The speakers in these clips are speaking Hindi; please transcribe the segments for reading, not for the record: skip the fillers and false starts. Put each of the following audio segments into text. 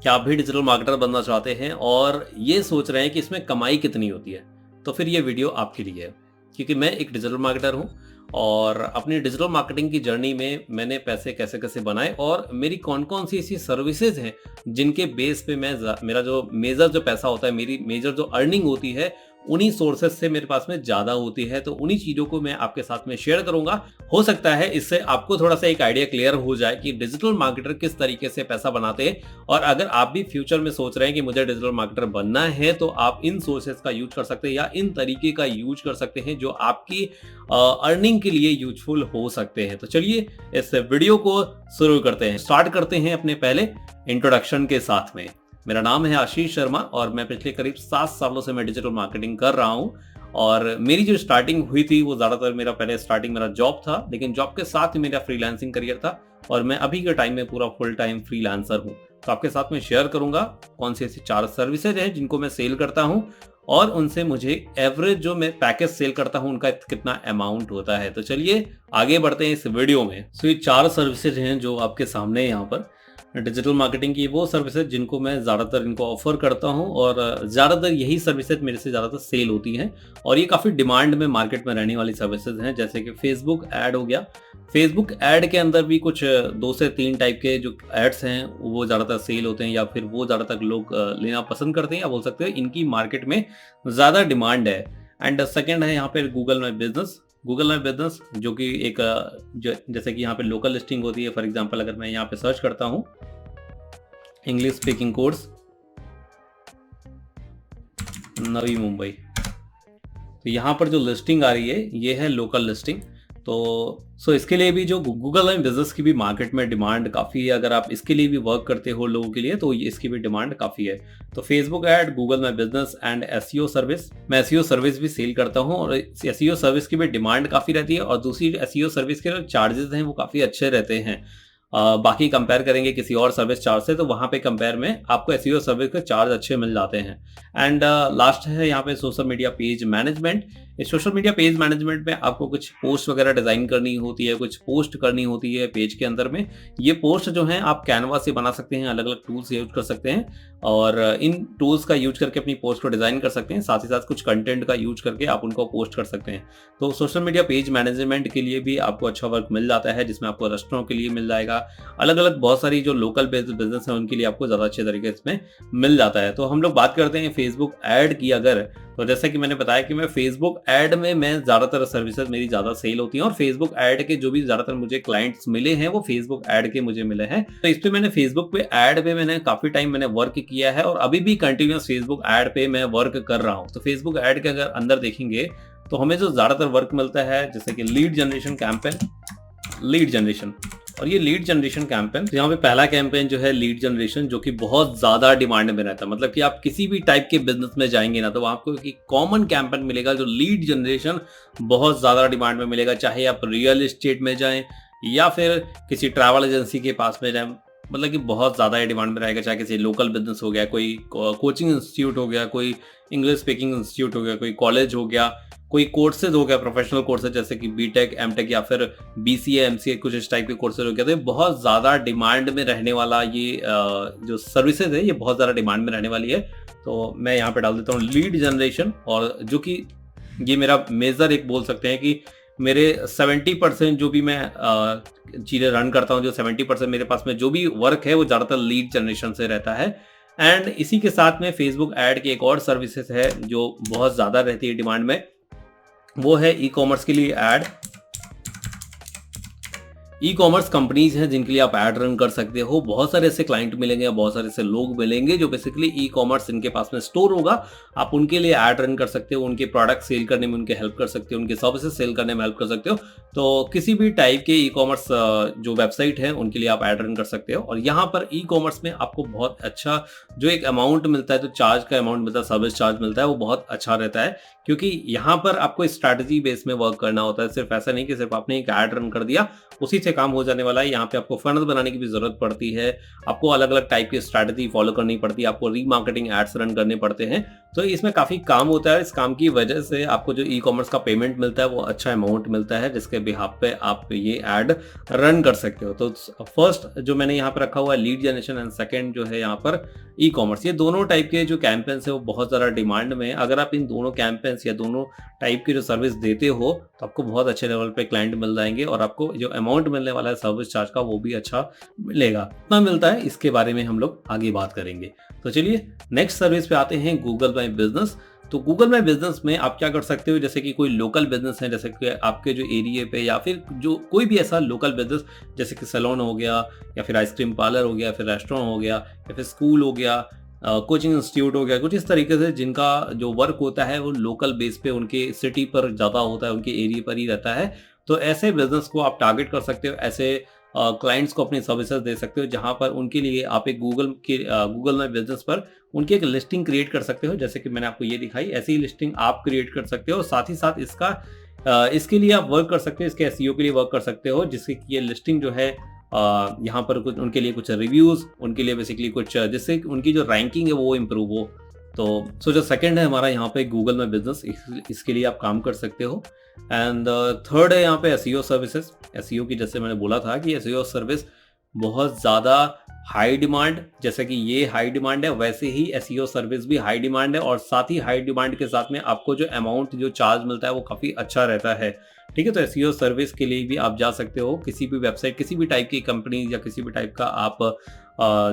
क्या आप भी डिजिटल मार्केटर बनना चाहते हैं और ये सोच रहे हैं कि इसमें कमाई कितनी होती है, तो फिर ये वीडियो आपके लिए है। क्योंकि मैं एक डिजिटल मार्केटर हूँ और अपनी डिजिटल मार्केटिंग की जर्नी में मैंने पैसे कैसे कैसे बनाए और मेरी कौन कौन सी ऐसी सर्विसेज हैं जिनके बेस पे मेरा जो मेजर जो पैसा होता है, मेरी मेजर जो अर्निंग होती है, उन्हीं सोर्सेज से मेरे पास में ज़्यादा होती है। तो उन्हीं चीज़ों को मैं आपके साथ में शेयर करूंगा। हो सकता है इससे आपको थोड़ा सा एक आइडिया क्लियर हो जाए कि डिजिटल मार्केटर किस तरीके से पैसा बनाते हैं। और अगर आप भी फ्यूचर में सोच रहे हैं कि मुझे डिजिटल मार्केटर बनना है, तो आप इन सोर्सेज का यूज कर सकते हैं या इन तरीके का यूज कर सकते हैं जो आपकी अर्निंग के लिए यूजफुल हो सकते हैं। तो चलिए इस वीडियो को शुरू करते हैं। स्टार्ट करते हैं अपने पहले इंट्रोडक्शन के साथ में। मेरा नाम है आशीष शर्मा और मैं पिछले करीब 7 सालों से मैं डिजिटल मार्केटिंग कर रहा हूं। और मेरी जो स्टार्टिंग हुई थी वो ज़्यादातर मेरा जॉब था, लेकिन जॉब के साथ ही मेरा फ्रीलांसिंग करियर था और मैं अभी के टाइम में पूरा फुल टाइम फ्रीलांसर हूं। तो आपके साथ में शेयर करूंगा कौन सी ऐसी 4 सर्विसेज हैं जिनको मैं सेल करता हूं और उनसे मुझे एवरेज जो मैं पैकेज सेल करता हूं उनका कितना अमाउंट होता है। तो चलिए आगे बढ़ते हैं इस वीडियो में। तो ये 4 सर्विसेज हैं जो आपके सामने है यहाँ पर। डिजिटल मार्केटिंग की वो सर्विसेज जिनको मैं ज़्यादातर इनको ऑफर करता हूं और ज़्यादातर यही सर्विसेज मेरे से ज़्यादातर सेल होती हैं और ये काफ़ी डिमांड में मार्केट में रहने वाली सर्विसेज हैं। जैसे कि फेसबुक ऐड हो गया। फेसबुक ऐड के अंदर भी कुछ 2 से 3 टाइप के जो एड्स हैं वो ज़्यादातर सेल होते हैं या फिर वो ज़्यादातर लोग लेना पसंद करते हैं, या बोल सकते हैं इनकी मार्केट में ज़्यादा डिमांड है। एंड सेकेंड है यहाँ पे Google my business. Google my business जो कि एक जैसे कि यहाँ पे लोकल लिस्टिंग होती है। फॉर एग्जांपल अगर मैं यहाँ पे सर्च करता हूँ English speaking course Navi Mumbai, तो यहाँ पर जो लिस्टिंग आ रही है ये है लोकल लिस्टिंग। तो इसके लिए भी जो गूगल माई बिजनेस की भी मार्केट में डिमांड काफ़ी है। अगर आप इसके लिए भी वर्क करते हो लोगों के लिए तो इसकी भी डिमांड काफ़ी है। तो Facebook ad, Google my business and SEO service. मैं एसईओ सर्विस भी सेल करता हूँ और एसईओ सर्विस की भी डिमांड काफ़ी रहती है और दूसरी एसईओ सर्विस के जो चार्जेस हैं वो काफ़ी अच्छे रहते हैं। बाकी कंपेयर करेंगे किसी और सर्विस चार्ज से तो वहाँ पे कंपेयर में आपको एसईओ सर्विस के चार्ज अच्छे मिल जाते हैं। एंड लास्ट है यहाँ पे सोशल मीडिया पेज मैनेजमेंट। इस सोशल मीडिया पेज मैनेजमेंट में आपको कुछ पोस्ट वगैरह डिजाइन करनी होती है, कुछ पोस्ट करनी होती है पेज के अंदर में। ये पोस्ट जो है आप कैनवा से बना सकते हैं, अलग अलग टूल्स यूज कर सकते हैं और इन टूल्स का यूज करके अपनी पोस्ट को डिजाइन कर सकते हैं। साथ ही साथ कुछ कंटेंट का यूज करके आप उनको पोस्ट कर सकते हैं। तो सोशल मीडिया पेज मैनेजमेंट के लिए भी आपको अच्छा वर्क मिल जाता है, जिसमें आपको रेस्टोरेंट के लिए मिल जाएगा, अलग अलग बहुत सारी जो लोकल बिजनेस है उनके लिए आपको ज़्यादा अच्छे तरीके इसमें मिल जाता है। तो हम लोग बात करते हैं फेसबुक ऐड की। अगर तो जैसा कि मैंने बताया कि मैं फेसबुक ऐड में मैं ज़्यादातर सर्विसेज मेरी ज़्यादा सेल होती हैं और फेसबुक ऐड के जो भी ज़्यादातर मुझे क्लाइंट्स मिले हैं वो फेसबुक ऐड के मुझे मिले हैं। तो इस पे मैंने फेसबुक पे ऐड पे मैंने काफ़ी टाइम मैंने वर्क किया है और अभी भी कंटिन्यूस फेसबुक ऐड पे मैं वर्क कर रहा हूँ। तो फेसबुक ऐड के अगर अंदर देखेंगे तो हमें जो ज़्यादातर वर्क मिलता है जैसे कि lead generation campaign, lead generation. और ये लीड जनरेशन कैंपेन, यहाँ पे पहला कैंपेन जो है लीड जनरेशन, जो कि बहुत ज्यादा डिमांड में रहता है। मतलब कि आप किसी भी टाइप के बिजनेस में जाएंगे ना तो आपको एक कॉमन कैंपेन मिलेगा जो लीड जनरेशन बहुत ज्यादा डिमांड में मिलेगा। चाहे आप रियल एस्टेट में जाएं या फिर किसी ट्रैवल एजेंसी के पास में जाएं, मतलब कि बहुत ज़्यादा ये डिमांड में रहेगा। चाहे किसी लोकल बिजनेस हो गया, कोई कोचिंग इंस्टीट्यूट हो गया, कोई इंग्लिश स्पीकिंग इंस्टीट्यूट हो गया, कोई कॉलेज हो गया, कोई कोर्सेज हो गया, प्रोफेशनल कोर्सेज जैसे कि बीटेक, एमटेक या फिर बीसीए, एमसीए, कुछ इस टाइप के कोर्सेज हो गया। तो ये बहुत ज़्यादा डिमांड में रहने वाला ये जो सर्विसेज है ये बहुत ज़्यादा डिमांड में रहने वाली है। तो मैं यहाँ पे डाल देता हूँ लीड जनरेशन, और जो कि ये मेरा मेजर एक बोल सकते हैं कि मेरे 70% जो भी मैं चीज़ें रन करता हूँ, जो 70% मेरे पास में जो भी वर्क है वो ज़्यादातर लीड जनरेशन से रहता है। एंड इसी के साथ में फेसबुक ऐड की एक और सर्विसेज है जो बहुत ज़्यादा रहती है डिमांड में, वो है ई कॉमर्स के लिए ऐड। ई कॉमर्स कंपनीज हैं जिनके लिए आप ऐड रन कर सकते हो। बहुत सारे ऐसे क्लाइंट मिलेंगे, बहुत सारे ऐसे लोग मिलेंगे जो बेसिकली ई कॉमर्स इनके पास में स्टोर होगा, आप उनके लिए ऐड रन कर सकते हो, उनके प्रोडक्ट सेल करने में उनके हेल्प कर सकते हो, उनके सर्विसेज सेल करने में हेल्प कर सकते हो। तो किसी भी टाइप के ई कॉमर्स जो वेबसाइट है उनके लिए आप ऐड रन कर सकते हो। और यहाँ पर ई कॉमर्स में आपको बहुत अच्छा जो एक अमाउंट मिलता है, जो चार्ज का अमाउंट मिलता है, सर्विस चार्ज मिलता है, वो बहुत अच्छा रहता है। क्योंकि यहाँ पर आपको स्ट्रैटेजी बेस में वर्क करना होता है। सिर्फ ऐसा नहीं कि सिर्फ आपने एक ऐड रन कर दिया उसी से काम हो जाने वाला है। यहाँ पे आपको फनल बनाने की भी जरूरत पड़ती है, आपको अलग अलग टाइप की स्ट्रैटेजी फॉलो करनी पड़ती है, आपको रीमार्केटिंग एड्स रन करने पड़ते हैं। तो इसमें काफ़ी काम होता है, इस काम की वजह से आपको जो ई-कॉमर्स का पेमेंट मिलता है वो अच्छा अमाउंट मिलता है, जिसके बिहाफ पे आप ये ऐड रन कर सकते हो। तो फर्स्ट जो मैंने यहाँ पे रखा हुआ है लीड जनरेशन एंड सेकंड जो है यहाँ पर ई-कॉमर्स, ये दोनों टाइप के जो कैंपेन्स है वो बहुत ज़्यादा डिमांड में है। अगर आप इन दोनों कैंपेन्स या दोनों टाइप की जो सर्विस देते हो तो आपको बहुत अच्छे लेवल पे क्लाइंट मिल जाएंगे और आपको जो अमाउंट मिलने वाला है सर्विस चार्ज का वो भी अच्छा मिलेगा। कितना मिलता है इसके बारे में हम लोग आगे बात करेंगे। तो चलिए नेक्स्ट सर्विस पे आते हैं, गूगल माई बिजनेस। तो गूगल माई बिजनेस में आप क्या कर सकते हो, जैसे कि कोई लोकल बिजनेस है, जैसे कि आपके जो एरिया पे या फिर जो कोई भी ऐसा लोकल बिजनेस जैसे कि सैलून हो गया या फिर आइसक्रीम पार्लर हो गया, फिर रेस्टोरेंट हो गया या फिर स्कूल हो गया, कोचिंग इंस्टीट्यूट हो गया, कुछ इस तरीके से जिनका जो वर्क होता है वो लोकल बेस पे उनके सिटी पर ज़्यादा होता है, उनके एरिया पर ही रहता है। तो ऐसे बिजनेस को आप टारगेट कर सकते हो, ऐसे क्लाइंट्स को अपनी सर्विसेज दे सकते हो, जहां पर उनके लिए आप एक गूगल माई बिजनेस पर उनकी एक लिस्टिंग क्रिएट कर सकते हो, जैसे कि मैंने आपको ये दिखाई, ऐसी ही लिस्टिंग आप क्रिएट कर सकते हो। साथ ही साथ इसके लिए आप वर्क कर सकते हो, इसके एसईओ के लिए वर्क कर सकते हो, जिससे कि ये लिस्टिंग जो है यहाँ पर कुछ उनके लिए कुछ रिव्यूज, उनके लिए बेसिकली कुछ जिससे उनकी जो रैंकिंग है वो इम्प्रूव हो। तो जो सेकंड है हमारा यहाँ पे गूगल माई बिजनेस, इसके लिए आप काम कर सकते हो। एंड थर्ड है यहाँ पे एसईओ सर्विसेज। एसईओ की जैसे मैंने बोला था कि एसईओ सर्विस बहुत ज़्यादा हाई डिमांड, जैसे कि ये हाई डिमांड है वैसे ही एसईओ सर्विस भी हाई डिमांड है, और साथ ही हाई डिमांड के साथ में आपको जो अमाउंट जो चार्ज मिलता है वो काफ़ी अच्छा रहता है। ठीक है, तो एसईओ सर्विस के लिए भी आप जा सकते हो, किसी भी वेबसाइट, किसी भी टाइप की कंपनी या किसी भी टाइप का आप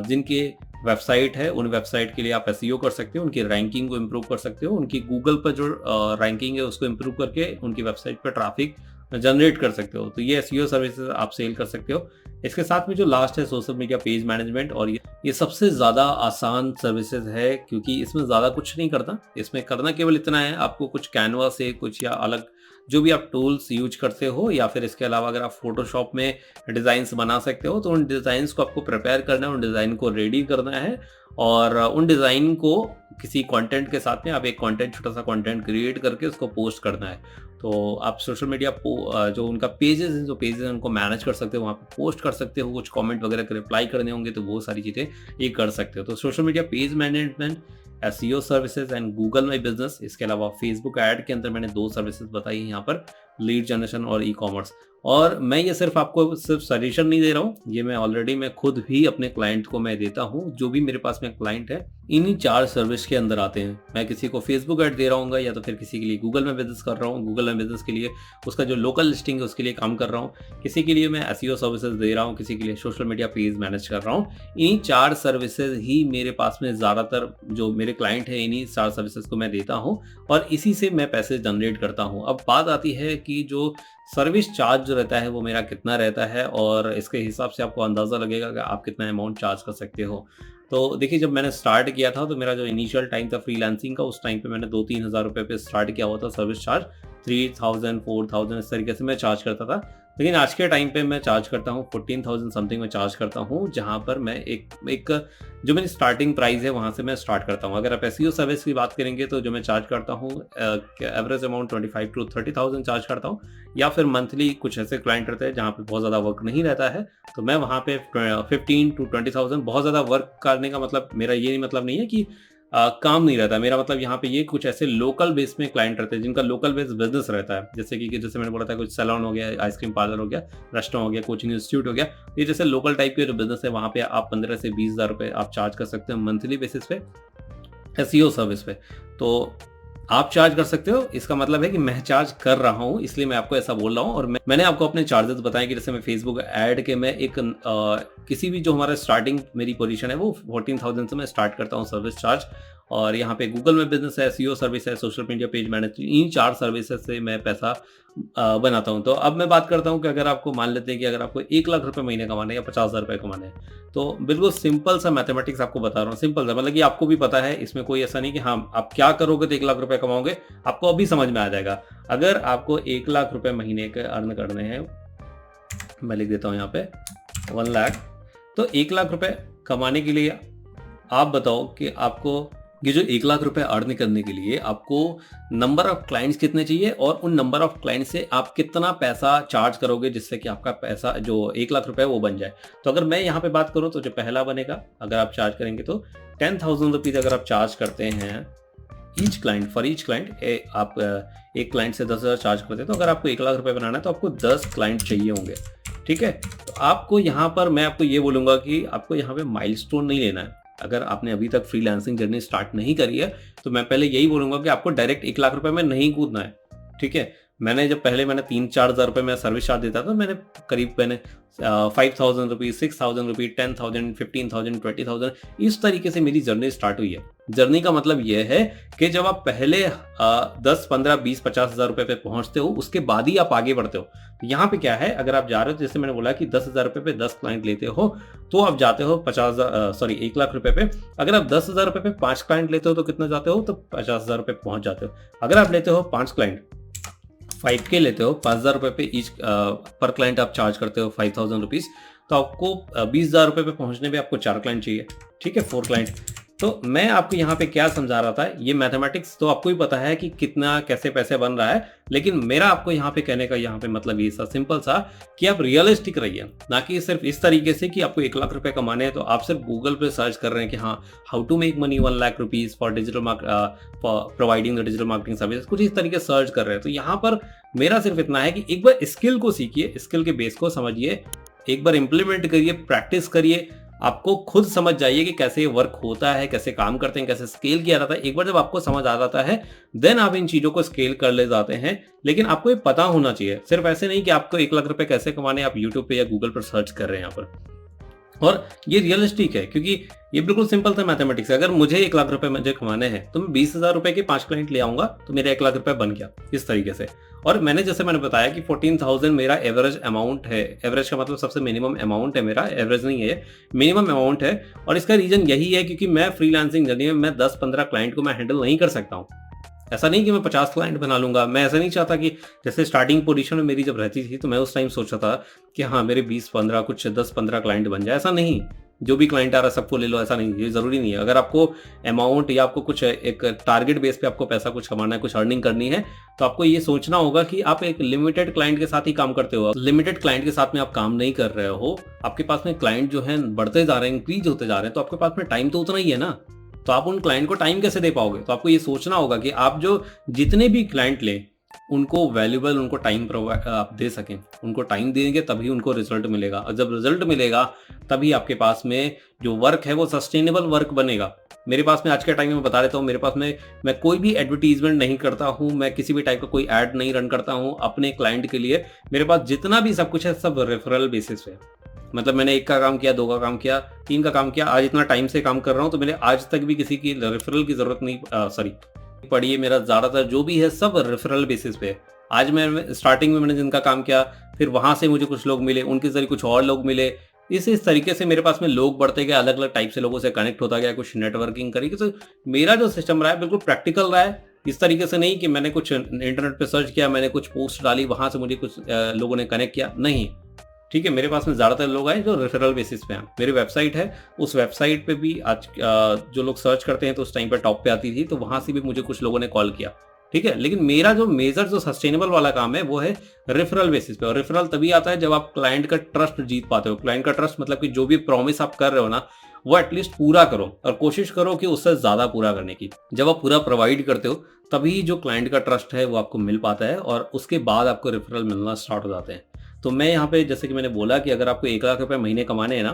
जिनके वेबसाइट है उन वेबसाइट के लिए आप एसईओ कर सकते हो, उनकी रैंकिंग को इम्प्रूव कर सकते हो, उनकी गूगल पर जो रैंकिंग है उसको इम्प्रूव करके उनकी वेबसाइट पर ट्रैफिक जनरेट कर सकते हो। तो ये एसईओ सर्विसेज आप सेल कर सकते हो। इसके साथ में जो लास्ट है सोशल मीडिया पेज मैनेजमेंट, और ये सबसे ज़्यादा आसान सर्विसेज है क्योंकि इसमें ज़्यादा कुछ नहीं करता। इसमें करना केवल इतना है, आपको कुछ कैनवा से कुछ या अलग जो भी आप टूल्स यूज करते हो, या फिर इसके अलावा अगर आप फोटोशॉप में डिज़ाइंस बना सकते हो तो उन डिज़ाइंस को आपको प्रिपेयर करना है, उन डिज़ाइन को रेडी करना है, और उन डिज़ाइन को किसी कंटेंट के साथ में आप एक कंटेंट, छोटा सा कंटेंट क्रिएट करके उसको पोस्ट करना है। तो आप सोशल मीडिया जो उनका पेजेस हैं, जो पेजेस हैं उनको मैनेज कर सकते हो, वहाँ पे पोस्ट कर सकते हो, कुछ कमेंट वगैरह के रिप्लाई करने होंगे तो वो सारी चीज़ें ये कर सकते हो। तो social media page management, SEO services and Google my business, इसके अलावा फेसबुक ऐड के अंदर मैंने 2 सर्विसेज बताई हैं यहाँ पर, लीड जनरेशन और ई कॉमर्स। और मैं ये आपको सिर्फ सजेशन नहीं दे रहा हूँ, ये मैं खुद भी अपने क्लाइंट को मैं देता हूँ। जो भी मेरे पास में क्लाइंट है इन्हीं 4 सर्विस के अंदर आते हैं। मैं किसी को फेसबुक ऐड दे रहा हूँ या तो फिर किसी के लिए गूगल में बिजनेस कर रहा हूँ, गूगल में बिजनेस के लिए उसका जो लोकल लिस्टिंग है उसके लिए काम कर रहा हूँ, किसी के लिए मैं एसईओ सर्विसेज दे रहा हूँ, किसी के लिए सोशल मीडिया पेज मैनेज कर रहा हूँ। इन्हीं 4 सर्विसेज ही मेरे पास में ज़्यादातर जो मेरे क्लाइंट है इन्हीं 4 सर्विसेज को मैं देता हूँ और इसी से मैं पैसे जनरेट करता हूँ। अब बात आती है कि जो सर्विस चार्ज जो रहता है वो मेरा कितना रहता है, और इसके हिसाब से आपको अंदाज़ा लगेगा कि आप कितना अमाउंट चार्ज कर सकते हो। तो देखिए, जब मैंने स्टार्ट किया था तो मेरा जो इनिशियल टाइम था फ्रीलांसिंग का, उस टाइम पे मैंने 2-3 हज़ार रुपये पे स्टार्ट किया हुआ था सर्विस चार्ज। 3000 4000 इस तरीके से मैं चार्ज करता था। लेकिन आज के टाइम पे मैं चार्ज करता हूँ 14,000 समथिंग में चार्ज करता हूँ, जहाँ पर मैं एक जो मेरी स्टार्टिंग प्राइस है वहाँ से मैं स्टार्ट करता हूँ। अगर आप एसईओ सर्विस की बात करेंगे तो जो मैं चार्ज करता हूँ एवरेज अमाउंट 25 to 30,000 चार्ज करता हूँ, या फिर मंथली कुछ ऐसे क्लाइंट रहते हैं जहाँ पे बहुत ज़्यादा वर्क नहीं रहता है तो मैं वहाँ पे 15 to 20,000। बहुत ज़्यादा वर्क करने का मतलब मेरा ये मतलब नहीं है कि काम नहीं रहता, मेरा मतलब यहाँ पे ये कुछ ऐसे लोकल बेस में क्लाइंट रहते हैं जिनका लोकल बेस बिजनेस रहता है, जैसे मैंने बोला था कुछ सैलून हो गया, आइसक्रीम पार्लर हो गया, रेस्टोरेंट हो गया, कोचिंग इंस्टीट्यूट हो गया। ये जैसे लोकल टाइप के जो बिजनेस है वहाँ पे आप 15 से 20 हज़ार रुपये आप चार्ज कर सकते हो मंथली बेसिस पे एसईओ सर्विस पे। तो आप चार्ज कर सकते हो, इसका मतलब है कि मैं चार्ज कर रहा हूँ इसलिए मैं आपको ऐसा बोल रहा हूँ। और मैंने आपको अपने चार्जेस बताए कि जैसे मैं फेसबुक ऐड के मैं एक किसी भी जो हमारा स्टार्टिंग मेरी पोजीशन है वो 14,000 से मैं स्टार्ट करता हूँ सर्विस चार्ज। और यहाँ पे गूगल में बिजनेस है, एसईओ सर्विस है, सोशल मीडिया पेज मैनेजमेंट, इन 4 सर्विसेज से मैं पैसा बनाता हूँ। तो अब मैं बात करता हूँ कि अगर आपको मान लेते हैं कि अगर आपको 1 लाख रुपए महीने कमाने या 50,000 रुपये कमाने हैं, तो बिल्कुल सिंपल सा मैथमेटिक्स आपको बता रहा हूँ, सिंपल सा, मतलब कि आपको भी पता है, इसमें कोई ऐसा नहीं कि हाँ आप क्या करोगे तो 1 लाख रुपए कमाओगे, आपको अभी समझ में आ जाएगा। अगर आपको 1 लाख रुपए महीने के अर्न करने हैं, मैं लिख देता हूँ यहाँ पे 1 लाख, तो 1 लाख रुपए कमाने के लिए आप बताओ कि आपको ये जो 1 लाख रुपए अर्न करने के लिए आपको नंबर ऑफ क्लाइंट्स कितने चाहिए और उन नंबर ऑफ क्लाइंट से आप कितना पैसा चार्ज करोगे जिससे कि आपका पैसा जो 1 लाख रुपए वो बन जाए। तो अगर मैं यहाँ पे बात करूँ तो जो पहला बनेगा, अगर आप चार्ज करेंगे तो 10,000 रुपीज़ अगर आप चार्ज करते हैं each client, for each client आप एक क्लाइंट से 10,000 चार्ज करते हैं, तो अगर आपको 1 लाख रुपए बनाना है तो आपको 10 क्लाइंट चाहिए होंगे, ठीक है। तो आपको यहाँ पर मैं आपको ये बोलूँगा कि आपको यहाँ पे माइलस्टोन नहीं लेना है। अगर आपने अभी तक फ्रीलांसिंग जर्नी स्टार्ट नहीं करी है तो मैं पहले यही बोलूँगा कि आपको डायरेक्ट 1 लाख रुपए में नहीं कूदना है, ठीक है। मैंने 3-4 हज़ार रुपये में सर्विस चार्ज देता था, मैंने 5,000 रुपीज़, 6,000 रुपीज़, 10,000, 15,000, 20,000 इस तरीके से मेरी जर्नी स्टार्ट हुई है। जर्नी का मतलब ये है कि जब आप पहले 10, 15, 20, 50 हज़ार रुपये पे पहुंचते हो, उसके बाद ही आप आगे बढ़ते हो। तो यहाँ पे क्या है, अगर आप जा रहे हो, जैसे मैंने बोला कि 10,000 रुपये पे 10 क्लाइंट लेते हो तो आप जाते हो 1 लाख रुपये पे। अगर आप 10,000 रुपये पे 5 क्लाइंट लेते हो तो कितना जाते हो, तो 50,000 रुपये पहुंच जाते हो। अगर आप लेते हो 5 क्लाइंट, 5K लेते हो, 5,000 रुपये पे ईच पर क्लाइंट आप चार्ज करते हो 5,000 रुपीज़, तो आपको 20,000 रुपये पे पहुंचने पे आपको 4 क्लाइंट चाहिए, ठीक है, 4 क्लाइंट। तो मैं आपको यहाँ पे क्या समझा रहा था, ये मैथमेटिक्स तो आपको ही पता है कि कितना कैसे पैसे बन रहा है, लेकिन मेरा आपको यहाँ पे कहने का यहाँ पे मतलब ये सा सिंपल सा कि आप रियलिस्टिक रहिए, ना कि सिर्फ इस तरीके से कि आपको 1 लाख रुपए कमाने हैं तो आप सिर्फ गूगल पे सर्च कर रहे हैं कि हाँ, how to make money 1 lakh rupees for providing the digital marketing service, कुछ इस तरीके सर्च कर रहे हैं। तो यहाँ पर मेरा सिर्फ इतना है कि एक बार स्किल को सीखिए, स्किल के बेस को समझिए, एक बार इंप्लीमेंट करिए, प्रैक्टिस करिए, आपको खुद समझ जाइए कि कैसे ये वर्क होता है, कैसे काम करते हैं, कैसे स्केल किया जाता है। एक बार जब आपको समझ आ जाता है देन आप इन चीज़ों को स्केल कर ले जाते हैं, लेकिन आपको ये पता होना चाहिए। सिर्फ ऐसे नहीं कि आपको 1 लाख रुपए कैसे कमाने, आप यूट्यूब पे या गूगल पर सर्च कर रहे हैं यहाँ पर। और ये रियलिस्टिक है क्योंकि ये बिल्कुल सिंपल था मैथमेटिक्स। अगर मुझे 1 लाख रुपए मुझे कमाने हैं तो मैं 20,000 रुपए के 5 क्लाइंट ले आऊंगा तो मेरा 1 लाख रुपए बन गया इस तरीके से। और मैंने बताया कि 14,000 मेरा एवरेज अमाउंट है। एवरेज का मतलब सबसे मिनिमम अमाउंट है मेरा, एवरेज नहीं है, मिनिमम अमाउंट है। और इसका रीजन यही है क्योंकि मैं फ्रीलांसिंग जर्नी में मैं 10-15 क्लाइंट को मैं हैंडल नहीं कर सकता हूँ। ऐसा नहीं कि मैं 50 क्लाइंट बना लूंगा, मैं ऐसा नहीं चाहता कि जैसे स्टार्टिंग पोजीशन में मेरी जब रहती थी तो मैं उस टाइम सोचा था कि हाँ मेरे 20-15 कुछ 10-15 क्लाइंट बन जाए। ऐसा नहीं, जो भी क्लाइंट आ रहा है सबको ले लो, ऐसा नहीं, ये जरूरी नहीं है। अगर आपको अमाउंट या आपको कुछ एक टारगेट बेस पे आपको पैसा कुछ कमाना है, कुछ अर्निंग करनी है, तो आपको ये सोचना होगा कि आप एक लिमिटेड क्लाइंट के साथ ही काम करते हो। लिमिटेड क्लाइंट के साथ में आप काम नहीं कर रहे हो, आपके पास में क्लाइंट जो है बढ़ते जा रहे हैं, इंक्रीज होते जा रहे हैं, तो आपके पास में टाइम तो उतना ही है ना, तो आप उन क्लाइंट को टाइम कैसे दे पाओगे। तो आपको ये सोचना होगा कि आप जो जितने भी क्लाइंट लें उनको वैल्यूबल, उनको टाइम प्रोवाइड आप दे सकें, उनको टाइम देंगे तभी उनको रिजल्ट मिलेगा। और जब रिजल्ट मिलेगा तभी आपके पास में जो वर्क है वो सस्टेनेबल वर्क बनेगा। मेरे पास में आज के टाइम में बता देता हूँ, मेरे पास में मैं कोई भी एडवर्टीजमेंट नहीं करता हूँ, मैं किसी भी टाइप का कोई ऐड नहीं रन करता हूँ अपने क्लाइंट के लिए। मेरे पास जितना भी सब कुछ है सब रेफरल बेसिस पे, मतलब मैंने 1 का काम किया, 2 का काम किया, 3 का काम किया, आज इतना टाइम से काम कर रहा हूँ तो मैंने आज तक भी किसी की रेफरल की जरूरत नहीं पड़ी है। मेरा ज़्यादातर जो भी है सब रेफरल बेसिस पे। आज मैं स्टार्टिंग में मैंने जिनका काम किया, फिर वहाँ से मुझे कुछ लोग मिले, उनके जरिए कुछ और लोग मिले, इस तरीके से मेरे पास में लोग बढ़ते गए, अलग अलग टाइप से लोगों से कनेक्ट होता गया, कुछ नेटवर्किंग करी। तो मेरा जो सिस्टम रहा है बिल्कुल प्रैक्टिकल रहा है, इस तरीके से नहीं कि मैंने कुछ इंटरनेट पे सर्च किया, मैंने कुछ पोस्ट डाली, वहाँ से मुझे कुछ लोगों ने कनेक्ट किया, नहीं, ठीक है। मेरे पास में ज़्यादातर लोग आए जो रेफरल बेसिस पे हैं। मेरी वेबसाइट है, उस वेबसाइट पे भी आज जो लोग सर्च करते हैं तो उस टाइम पे टॉप पे आती थी, तो वहाँ से भी मुझे कुछ लोगों ने कॉल किया, ठीक है। लेकिन मेरा जो मेजर जो सस्टेनेबल वाला काम है वो है रेफरल बेसिस पे। और रेफरल तभी आता है जब आप क्लाइंट का ट्रस्ट जीत पाते हो। क्लाइंट का ट्रस्ट मतलब कि जो भी प्रॉमिस आप कर रहे हो ना वो एटलीस्ट पूरा करो, और कोशिश करो कि उससे ज़्यादा पूरा करने की। जब आप पूरा प्रोवाइड करते हो तभी जो क्लाइंट का ट्रस्ट है वो आपको मिल पाता है, और उसके बाद आपको रेफरल मिलना स्टार्ट हो जाते हैं। तो मैं यहाँ पे जैसे कि मैंने बोला कि अगर आपको 1 लाख रुपए महीने कमाने हैं ना,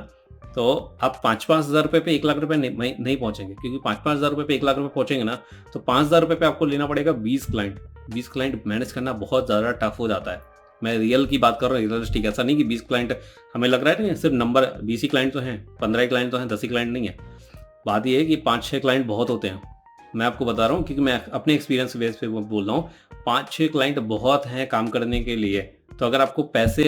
तो आप 5-5 हज़ार रुपये पे 1 लाख रुपए नहीं पहुंचेंगे, क्योंकि 5-5 हज़ार रुपये पे 1 लाख रुपए पहुंचेंगे ना तो 5 हज़ार रुपये पे आपको लेना पड़ेगा 20 क्लाइंट। 20 क्लाइंट मैनेज करना बहुत ज़्यादा टफ हो जाता है। मैं रियल की बात कर रहा हूँ, रियलिस्टिक। ऐसा नहीं कि 20 क्लाइंट हमें लग रहा है ना सिर्फ नंबर, 20 ही क्लाइंट तो हैं, 15 ही क्लाइंट तो हैं, 10 ही क्लाइंट नहीं है। बात यह है कि 5-6 क्लाइंट बहुत होते हैं। मैं आपको बता रहा हूँ क्योंकि मैं अपने एक्सपीरियंस बेस पे बोल रहा हूँ, 5-6 क्लाइंट बहुत हैं काम करने के लिए। तो अगर आपको पैसे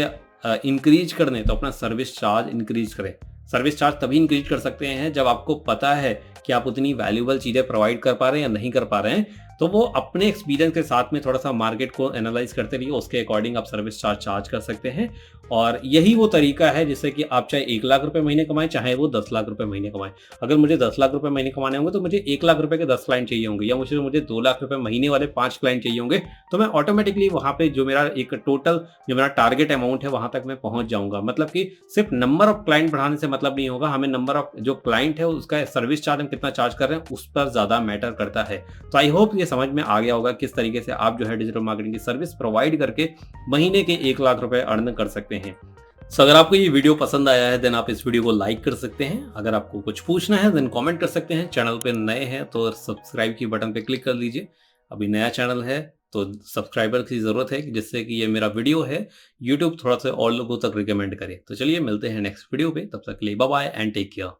इंक्रीज करने तो अपना सर्विस चार्ज इंक्रीज करें। सर्विस चार्ज तभी इंक्रीज कर सकते हैं जब आपको पता है कि आप उतनी वैल्यूबल चीज़ें प्रोवाइड कर पा रहे हैं या नहीं कर पा रहे हैं। तो वो अपने एक्सपीरियंस के साथ में थोड़ा सा मार्केट को एनालाइज करते रहिए, उसके अकॉर्डिंग आप सर्विस चार्ज कर सकते हैं। और यही वो तरीका है जिससे कि आप चाहे 1 लाख रुपए महीने कमाएं, चाहे वो 10 लाख रुपए महीने कमाएं। अगर मुझे 10 लाख रुपए महीने कमाने होंगे तो मुझे 1 लाख रुपए के 10 क्लाइंट चाहिए होंगे, या मुझे 2 लाख रुपए महीने वाले 5 क्लाइंट चाहिए होंगे, तो मैं ऑटोमेटिकली वहां पे जो मेरा एक टोटल जो मेरा टारगेट अमाउंट है वहां तक मैं पहुंच जाऊंगा। मतलब कि सिर्फ नंबर ऑफ क्लाइंट बढ़ाने से मतलब नहीं होगा, हमें नंबर ऑफ जो क्लाइंट है उसका सर्विस चार्ज हम कितना चार्ज कर रहे हैं उस पर ज्यादा मैटर करता है। तो आई होप ये समझ में आ गया होगा किस तरीके से आप जो है डिजिटल मार्केटिंग की सर्विस प्रोवाइड करके महीने के 1 लाख रुपए अर्न कर सकते हैं। सो अगर आपको ये वीडियो पसंद आया है देन आप इस वीडियो को लाइक कर सकते हैं। अगर आपको कुछ पूछना है देन कमेंट कर सकते हैं। चैनल पे नए हैं तो सब्सक्राइब की बटन पे क्लिक कर लीजिए। अभी नया चैनल है तो सब्सक्राइबर की ज़रूरत है जिससे कि ये मेरा वीडियो है यूट्यूब थोड़ा सा और लोगों तक रिकमेंड करे। तो चलिए मिलते हैं नेक्स्ट वीडियो पे, तब तक के लिए bye bye and take care.